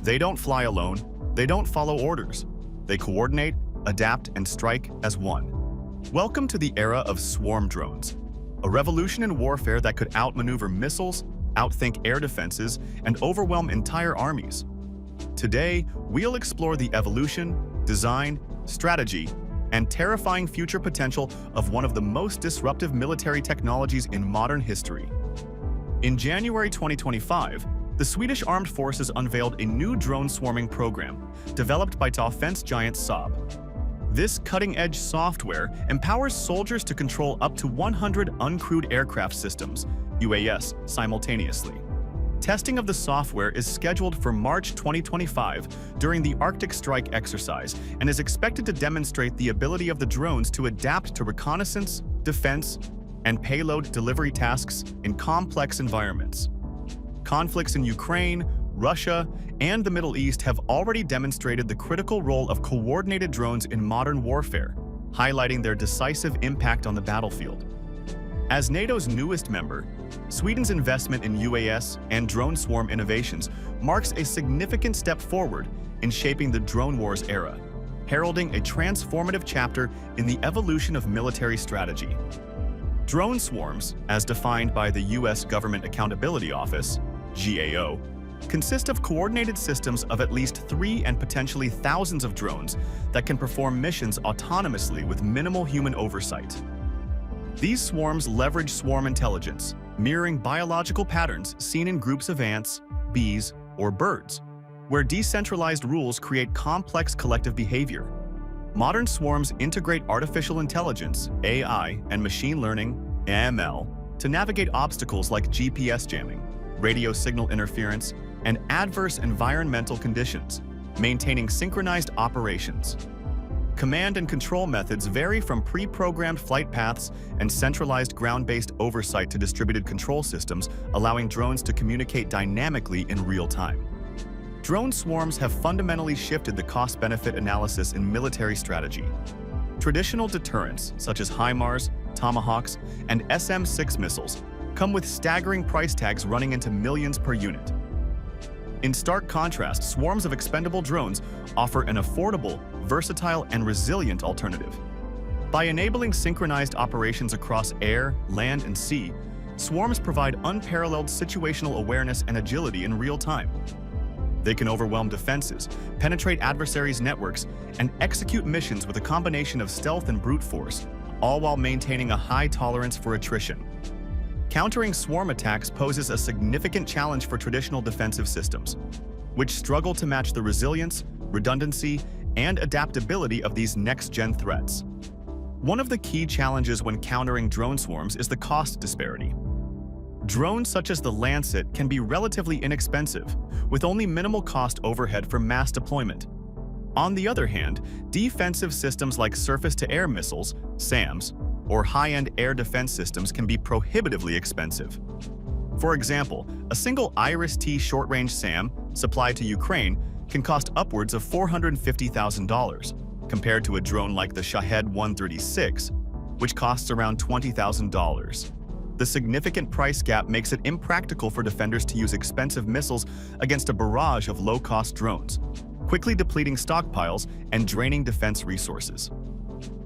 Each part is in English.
They don't fly alone, they don't follow orders. They coordinate, adapt, and strike as one. Welcome to the era of swarm drones, a revolution in warfare that could outmaneuver missiles, outthink air defenses, and overwhelm entire armies. Today, we'll explore the evolution, design, strategy, and terrifying future potential of one of the most disruptive military technologies in modern history. In January 2025, the Swedish Armed Forces unveiled a new drone swarming program developed by defense giant Saab. This cutting-edge software empowers soldiers to control up to 100 uncrewed aircraft systems, UAS, simultaneously. Testing of the software is scheduled for March 2025 during the Arctic Strike exercise and is expected to demonstrate the ability of the drones to adapt to reconnaissance, defense, and payload delivery tasks in complex environments. Conflicts in Ukraine, Russia, and the Middle East have already demonstrated the critical role of coordinated drones in modern warfare, highlighting their decisive impact on the battlefield. As NATO's newest member, Sweden's investment in UAS and drone swarm innovations marks a significant step forward in shaping the drone wars era, heralding a transformative chapter in the evolution of military strategy. Drone swarms, as defined by the U.S. Government Accountability Office, GAO, consist of coordinated systems of at least 3 and potentially thousands of drones that can perform missions autonomously with minimal human oversight. These swarms leverage swarm intelligence, mirroring biological patterns seen in groups of ants, bees, or birds, where decentralized rules create complex collective behavior. Modern swarms integrate artificial intelligence, AI, and machine learning, ML, to navigate obstacles like GPS jamming, radio signal interference, and adverse environmental conditions, maintaining synchronized operations. Command and control methods vary from pre-programmed flight paths and centralized ground-based oversight to distributed control systems, allowing drones to communicate dynamically in real time. Drone swarms have fundamentally shifted the cost-benefit analysis in military strategy. Traditional deterrents, such as HIMARS, Tomahawks, and SM-6 missiles, come with staggering price tags running into millions per unit. In stark contrast, swarms of expendable drones offer an affordable, versatile, and resilient alternative. By enabling synchronized operations across air, land, and sea, swarms provide unparalleled situational awareness and agility in real time. They can overwhelm defenses, penetrate adversaries' networks, and execute missions with a combination of stealth and brute force, all while maintaining a high tolerance for attrition. Countering swarm attacks poses a significant challenge for traditional defensive systems, which struggle to match the resilience, redundancy, and adaptability of these next-gen threats. One of the key challenges when countering drone swarms is the cost disparity. Drones such as the Lancet can be relatively inexpensive, with only minimal cost overhead for mass deployment. On the other hand, defensive systems like surface-to-air missiles, SAMs, or high-end air defense systems can be prohibitively expensive. For example, a single IRIS-T short-range SAM supplied to Ukraine can cost upwards of $450,000, compared to a drone like the Shahed 136, which costs around $20,000. The significant price gap makes it impractical for defenders to use expensive missiles against a barrage of low-cost drones, quickly depleting stockpiles and draining defense resources.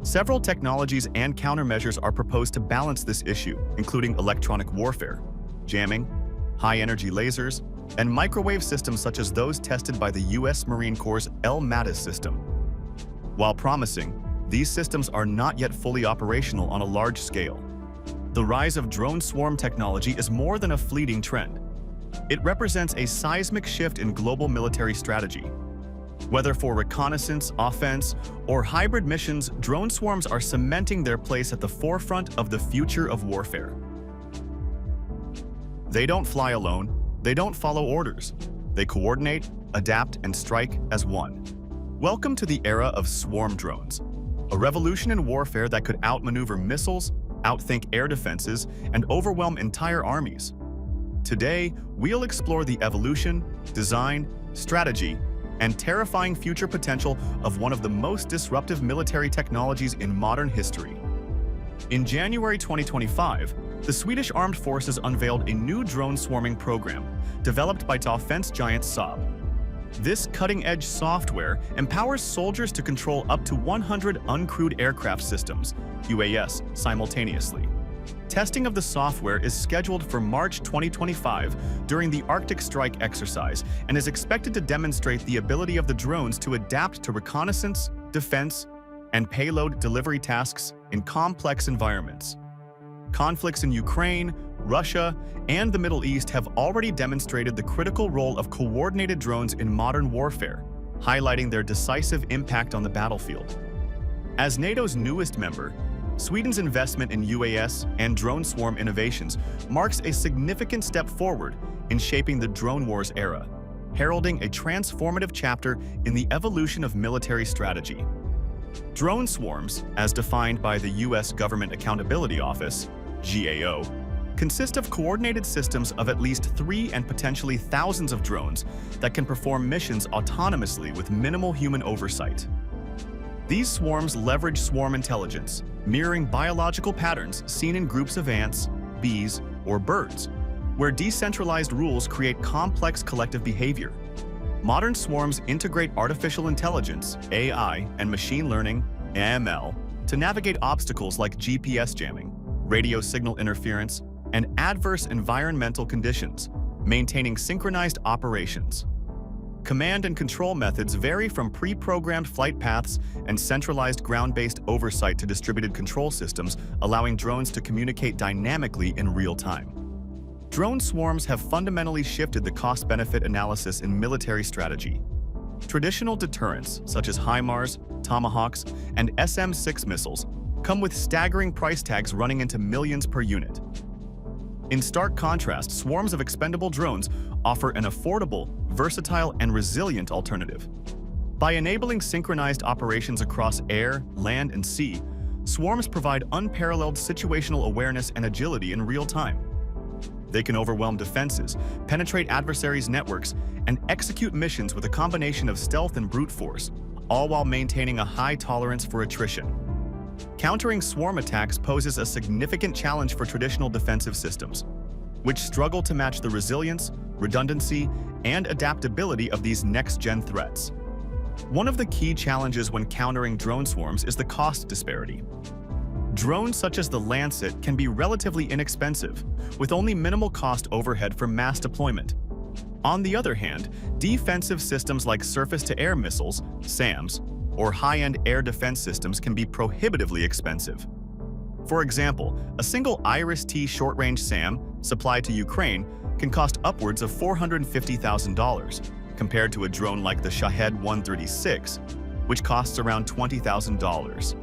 Several technologies and countermeasures are proposed to balance this issue, including electronic warfare, jamming, high-energy lasers, and microwave systems such as those tested by the U.S. Marine Corps' LMATIS system. While promising, these systems are not yet fully operational on a large scale. The rise of drone swarm technology is more than a fleeting trend. It represents a seismic shift in global military strategy. Whether for reconnaissance, offense, or hybrid missions, drone swarms are cementing their place at the forefront of the future of warfare. They don't fly alone, they don't follow orders. They coordinate, adapt, and strike as one. Welcome to the era of swarm drones, a revolution in warfare that could outmaneuver missiles, outthink air defenses, and overwhelm entire armies. Today, we'll explore the evolution, design, strategy, and terrifying future potential of one of the most disruptive military technologies in modern history. In January 2025, the Swedish Armed Forces unveiled a new drone swarming program developed by defense giant Saab. This cutting-edge software empowers soldiers to control up to 100 uncrewed aircraft systems, UAS, simultaneously. Testing of the software is scheduled for March 2025 during the Arctic Strike exercise and is expected to demonstrate the ability of the drones to adapt to reconnaissance, defense, and payload delivery tasks in complex environments. Conflicts in Ukraine, Russia, and the Middle East have already demonstrated the critical role of coordinated drones in modern warfare, highlighting their decisive impact on the battlefield. As NATO's newest member, Sweden's investment in UAS and drone swarm innovations marks a significant step forward in shaping the drone wars era, heralding a transformative chapter in the evolution of military strategy. Drone swarms, as defined by the U.S. Government Accountability Office, GAO, consist of coordinated systems of at least 3 and potentially thousands of drones that can perform missions autonomously with minimal human oversight. These swarms leverage swarm intelligence, mirroring biological patterns seen in groups of ants, bees, or birds, where decentralized rules create complex collective behavior. Modern swarms integrate artificial intelligence, AI, and machine learning, AML, to navigate obstacles like GPS jamming, radio signal interference, and adverse environmental conditions, maintaining synchronized operations. Command and control methods vary from pre-programmed flight paths and centralized ground-based oversight to distributed control systems, allowing drones to communicate dynamically in real time. Drone swarms have fundamentally shifted the cost-benefit analysis in military strategy. Traditional deterrents, such as HIMARS, Tomahawks, and SM-6 missiles, come with staggering price tags running into millions per unit. In stark contrast, swarms of expendable drones offer an affordable, versatile, and resilient alternative. By enabling synchronized operations across air, land, and sea, swarms provide unparalleled situational awareness and agility in real time. They can overwhelm defenses, penetrate adversaries' networks, and execute missions with a combination of stealth and brute force, all while maintaining a high tolerance for attrition. Countering swarm attacks poses a significant challenge for traditional defensive systems, which struggle to match the resilience, redundancy, and adaptability of these next-gen threats. One of the key challenges when countering drone swarms is the cost disparity. Drones such as the Lancet can be relatively inexpensive, with only minimal cost overhead for mass deployment. On the other hand, defensive systems like surface-to-air missiles, SAMs, or high-end air defense systems can be prohibitively expensive. For example, a single Iris-T short-range SAM supplied to Ukraine can cost upwards of $450,000, compared to a drone like the Shahed 136, which costs around $20,000.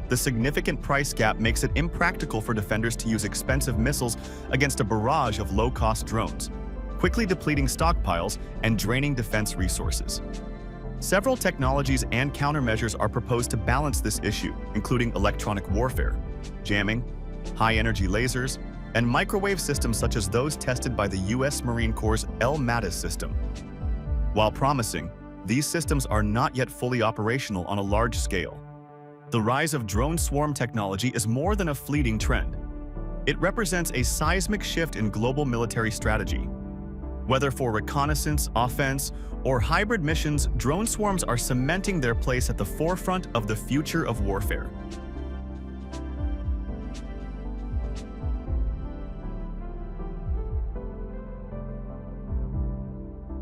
The significant price gap makes it impractical for defenders to use expensive missiles against a barrage of low-cost drones, quickly depleting stockpiles and draining defense resources. Several technologies and countermeasures are proposed to balance this issue, including electronic warfare, jamming, high-energy lasers, and microwave systems such as those tested by the U.S. Marine Corps' LMATIS system. While promising, these systems are not yet fully operational on a large scale. The rise of drone swarm technology is more than a fleeting trend. It represents a seismic shift in global military strategy. Whether for reconnaissance, offense, or hybrid missions, drone swarms are cementing their place at the forefront of the future of warfare.